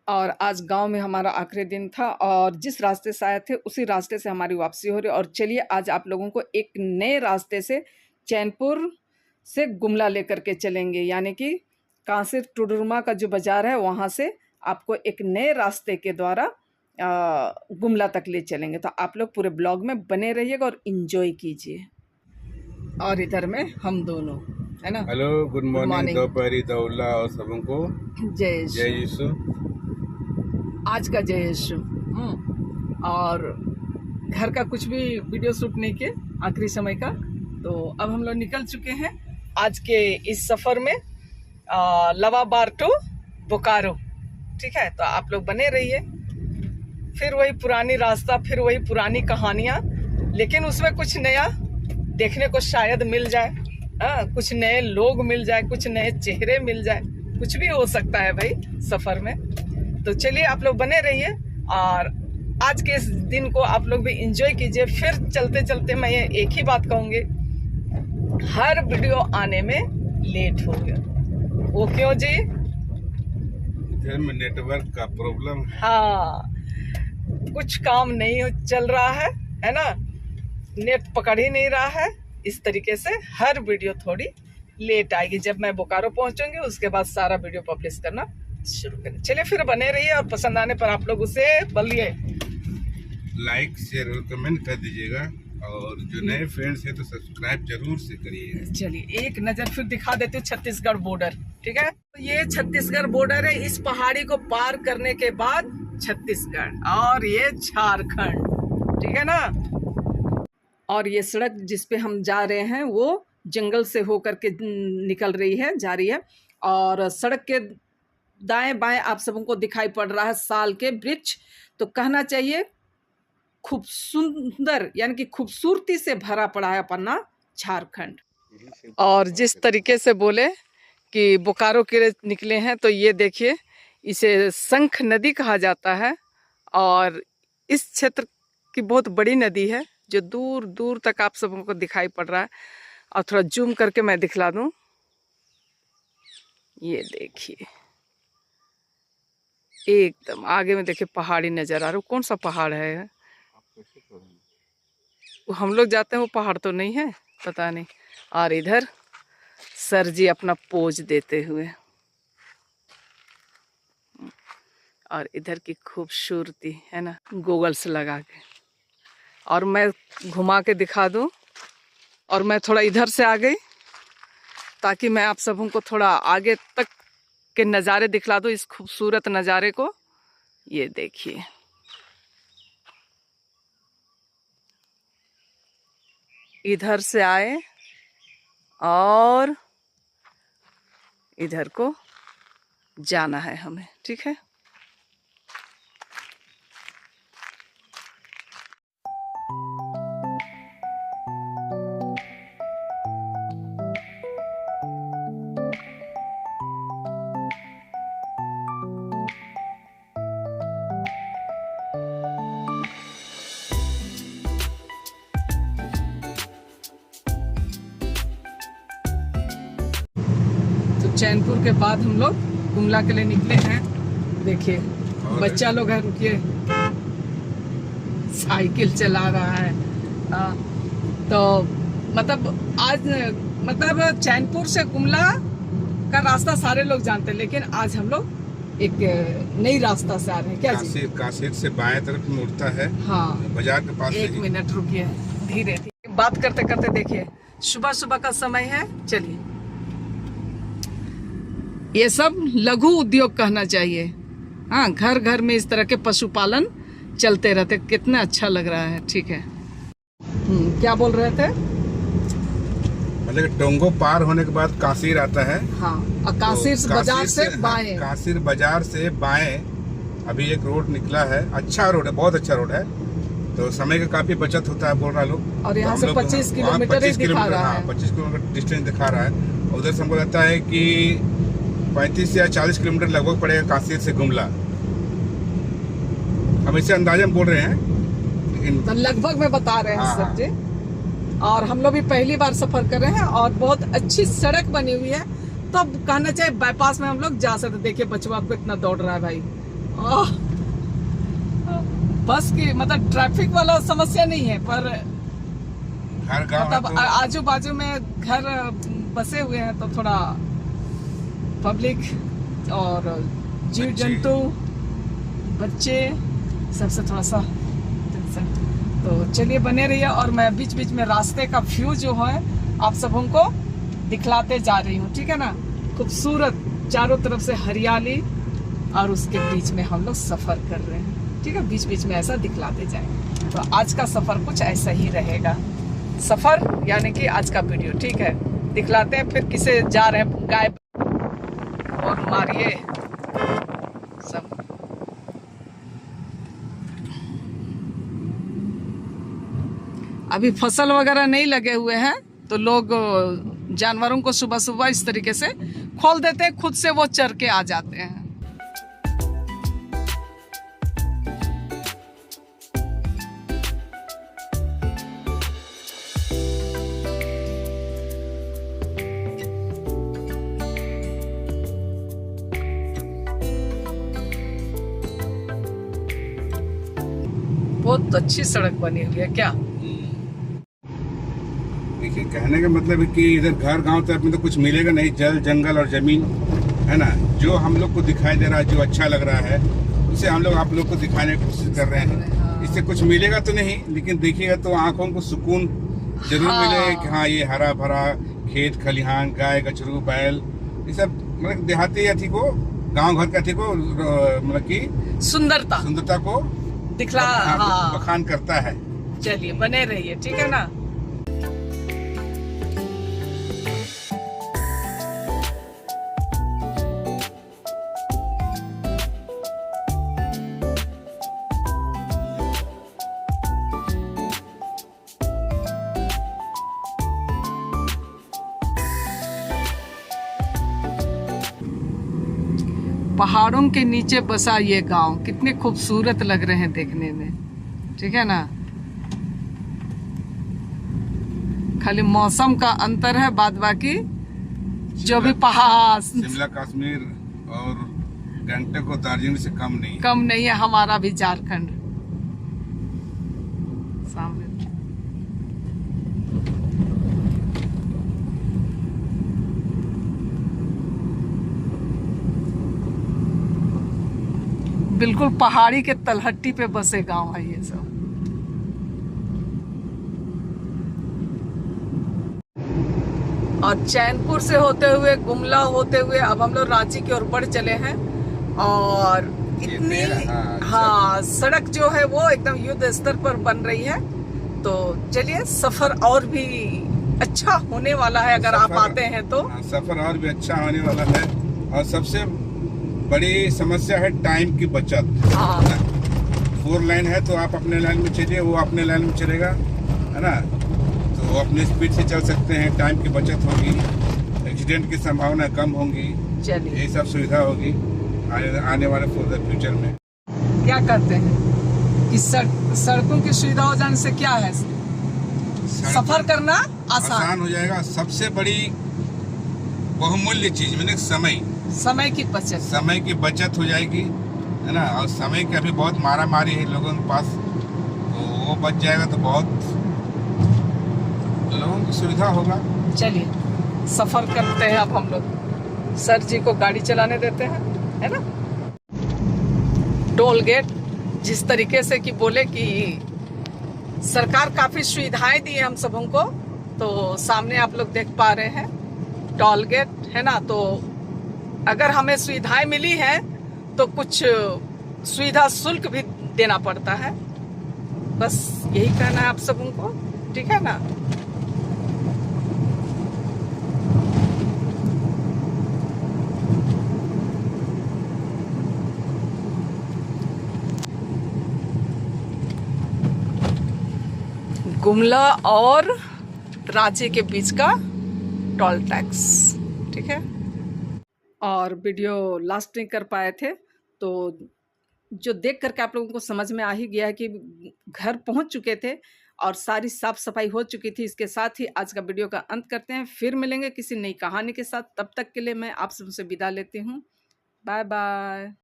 और आज गांव में हमारा आखिरी दिन था और जिस रास्ते से आए थे उसी रास्ते से हमारी वापसी हो रही है। और चलिए आज आप लोगों को एक नए रास्ते से चैनपुर से गुमला लेकर के चलेंगे, यानी कि कांसिर टुडुरमा का जो बाज़ार है वहाँ से आपको एक नए रास्ते के द्वारा गुमला तक ले चलेंगे। तो आप लोग पूरे ब्लॉग में बने रहिएगा और इन्जॉय कीजिए। और इधर में हम दोनों, है ना। हेलो, गुड मॉर्निंग, दोपहरी दौला और सबको जय यीशु। आज का जय यीशु। और घर का कुछ भी वीडियो शूट नहीं किए आखिरी समय का। तो अब हम लोग निकल चुके हैं आज के इस सफ़र में लवाबार टू बोकारो। ठीक है, तो आप लोग बने रहिए। फिर वही पुरानी रास्ता, फिर वही पुरानी कहानियाँ, लेकिन उसमें कुछ नया देखने को शायद मिल जाए। कुछ नए लोग मिल जाए, कुछ नए चेहरे मिल जाए, कुछ भी हो सकता है भाई सफ़र में। तो चलिए आप लोग बने रहिए और आज के इस दिन को आप लोग भी एंजॉय कीजिए। फिर चलते चलते मैं ये एक ही बात कहूँगी, हर वीडियो आने में लेट हो गया। वो क्यों जी? इधर में नेटवर्क का प्रॉब्लम। हाँ, कुछ काम नहीं चल रहा है ना, नेट पकड़ ही नहीं रहा है। इस तरीके से हर वीडियो थोड़ी लेट आएगी। जब मैं बोकारो पहुंचूंगी उसके बाद सारा वीडियो पब्लिश करना शुरू करें। चलिए फिर बने रहिए और पसंद आने पर आप लोग उसे बोलिए लाइक शेयर और कमेंट कर दीजिएगा। और जो नए फ्रेंड्स हैं तो सब्सक्राइब जरूर से करिएगा। चलिए एक नज़र फिर दिखा देती हूँ छत्तीसगढ़ बॉर्डर। ठीक है, तो ये छत्तीसगढ़ बॉर्डर है। इस पहाड़ी को पार करने के बाद छत्तीसगढ़ और ये झारखंड। ठीक है ना। और ये सड़क जिस पे हम जा रहे हैं वो जंगल से होकर के निकल रही है, जा रही है। और सड़क के दाएं बाएं आप सबको दिखाई पड़ रहा है साल के वृक्ष। तो कहना चाहिए खूब सुंदर, यानी कि खूबसूरती से भरा पड़ा है अपना झारखंड। और जिस तरीके से बोले कि बोकारो के निकले हैं, तो ये देखिए, इसे शंख नदी कहा जाता है। और इस क्षेत्र की बहुत बड़ी नदी है जो दूर दूर तक आप सबों को दिखाई पड़ रहा है। और थोड़ा जूम करके मैं दिखला दूं, ये देखिए एकदम आगे में देखिए पहाड़ी नजर आ रहा है। कौन सा पहाड़ है? वो हम लोग जाते हैं वो पहाड़ तो नहीं है, पता नहीं। और इधर सर जी अपना पोज देते हुए, और इधर की खूबसूरती है ना, गॉगल्स लगा के। और मैं घुमा के दिखा दूं। और मैं थोड़ा इधर से आ गई ताकि मैं आप सबों को थोड़ा आगे तक के नज़ारे दिखला दूं, इस खूबसूरत नज़ारे को। ये देखिए, इधर से आए और इधर को जाना है हमें। ठीक है, चैनपुर के बाद हम लोग गुमला के लिए निकले हैं। देखिए बच्चा लोग है, रुकिए, साइकिल चला रहा है। तो मतलब आज मतलब चैनपुर से गुमला का रास्ता सारे लोग जानते हैं, लेकिन आज हम लोग एक नई रास्ता से आ रहे हैं। क्या जी? कांसिर से बाएं तरफ मुड़ता है। हाँ, बाजार के पास। एक मिनट रुकिए, धीरे धीरे बात करते करते। देखिए सुबह सुबह का समय है। चलिए, ये सब लघु उद्योग कहना चाहिए। हाँ, घर घर में इस तरह के पशुपालन चलते रहते, कितना अच्छा लग रहा है। ठीक है, क्या बोल रहे थे? मतलब टोंगो पार होने के बाद कांसिर आता है। हाँ, और कांसिर तो बाजार से बाएं। कांसिर बाजार से बाएं अभी एक रोड निकला है। अच्छा रोड है, बहुत अच्छा रोड है। तो समय का काफी बचत होता है, बोल रहा लोग। और यहाँ से 25 किलोमीटर दिखा रहा है। 25 किलोमीटर डिस्टेंस दिखा रहा है। उधर से हमको लगता है कि 35 या 40 किलोमीटर लगभग पड़ेगा कांसिर से गुमला। हम इसे अंदाजा बोल रहे हैं, लेकिन तो लगभग में बता रहे हैं सर जी। और हम लोग भी पहली बार सफर कर रहे हैं और बहुत अच्छी सड़क बनी हुई है। तो अब कहना चाहिए बाईपास में हम लोग जा सकते। देखिए बचवा आपको इतना दौड़ रहा है भाई, ओह, बस की मतलब ट्रैफिक वाला समस्या नहीं है, पर हर गांव है मतलब तो आजू बाजू में घर बसे हुए हैं तो थोड़ा पब्लिक और जीव बच्चे। जंतु, बच्चे, सबसे थोड़ा सा टेंशन। तो चलिए बने रहिए, और मैं बीच बीच में रास्ते का व्यू जो है आप सबों को दिखलाते जा रही हूँ, ठीक है ना। खूबसूरत चारों तरफ से हरियाली, और उसके बीच में हम लोग सफर कर रहे हैं, ठीक है। बीच बीच में ऐसा दिखलाते जाएंगे। तो आज का सफर कुछ ऐसा ही रहेगा, सफर यानी कि आज का वीडियो, ठीक है। दिखलाते हैं फिर किसे जा रहे हैं, गाय और मारिए सब। अभी फसल वगैरह नहीं लगे हुए हैं, तो लोग जानवरों को सुबह सुबह इस तरीके से खोल देते हैं, खुद से वो चर के आ जाते हैं। बहुत अच्छी सड़क बनी हुई है क्या। देखिए, कहने का मतलब है कि इधर घर गांव तरफ में तो कुछ मिलेगा नहीं, जल जंगल और जमीन है ना। जो हम लोग को दिखाई दे रहा है, जो अच्छा लग रहा है, उसे हम लोग आप लोग को दिखाने की कोशिश कर रहे हैं। इससे कुछ मिलेगा तो नहीं, लेकिन देखिएगा तो आंखों को सुकून जरूर मिलेगा कि हाँ, ये हरा भरा खेत खलिहान, गाय गचरू बैल, ये सब मतलब देहाती अथी को, गांव घर के अथी को मतलब की सुंदरता को दिखला, हाँ, बखान करता है। चलिए बने रहिए, ठीक है ना। पहाड़ों के नीचे बसा ये गांव कितने खूबसूरत लग रहे हैं देखने में, ठीक है ना। खाली मौसम का अंतर है, बाद बाकी जो भी पहाड़, शिमला कश्मीर और गंगटोक और दार्जिलिंग से कम नहीं है हमारा भी झारखंड सामने। बिल्कुल पहाड़ी के तलहटी पे बसे गांव है ये सब। और चैनपुर से होते हुए, गुमला होते हुए अब हम लोग रांची की ओर बढ़ चले हैं। और इतनी हाँ, सड़क जो है वो एकदम युद्ध स्तर पर बन रही है। तो चलिए, सफर और भी अच्छा होने वाला है अगर आप आते हैं तो। सफर और भी अच्छा होने वाला है, और सबसे बड़ी समस्या है टाइम की बचत। हाँ। 4 लाइन है तो आप अपने लाइन में चलिए, वो अपने लाइन में चलेगा, है ना। तो अपने स्पीड से चल सकते हैं, टाइम की बचत होगी, एक्सीडेंट की संभावना कम होगी, ये सब सुविधा होगी आने वाले फर्दर फ्यूचर में। क्या करते हैं कि सड़कों की सुविधा हो जाने से क्या है, सफर करना आसान हो जाएगा। सबसे बड़ी बहुमूल्य चीज मैंने समय की बचत हो जाएगी, है ना। और समय की अभी बहुत मारा मारी है लोगों के पास, तो वो बच जाएगा तो बहुत लोगों की सुविधा होगा। चलिए सफर करते हैं अब हम लोग। सर जी को गाड़ी चलाने देते हैं, है ना। टोल गेट जिस तरीके से कि बोले कि सरकार काफी सुविधाएं दी है हम सबों को, तो सामने आप लोग देख पा रहे हैं टोल गेट, है ना। तो अगर हमें सुविधाएं मिली है तो कुछ सुविधा शुल्क भी देना पड़ता है, बस यही कहना है आप सबों को, ठीक है ना। गुमला और रांची के बीच का टोल टैक्स, ठीक है। और वीडियो लास्ट नहीं कर पाए थे, तो जो देख करके आप लोगों को समझ में आ ही गया है कि घर पहुंच चुके थे और सारी साफ सफाई हो चुकी थी। इसके साथ ही आज का वीडियो का अंत करते हैं, फिर मिलेंगे किसी नई कहानी के साथ। तब तक के लिए मैं आप सबसे विदा लेती हूँ। Bye bye.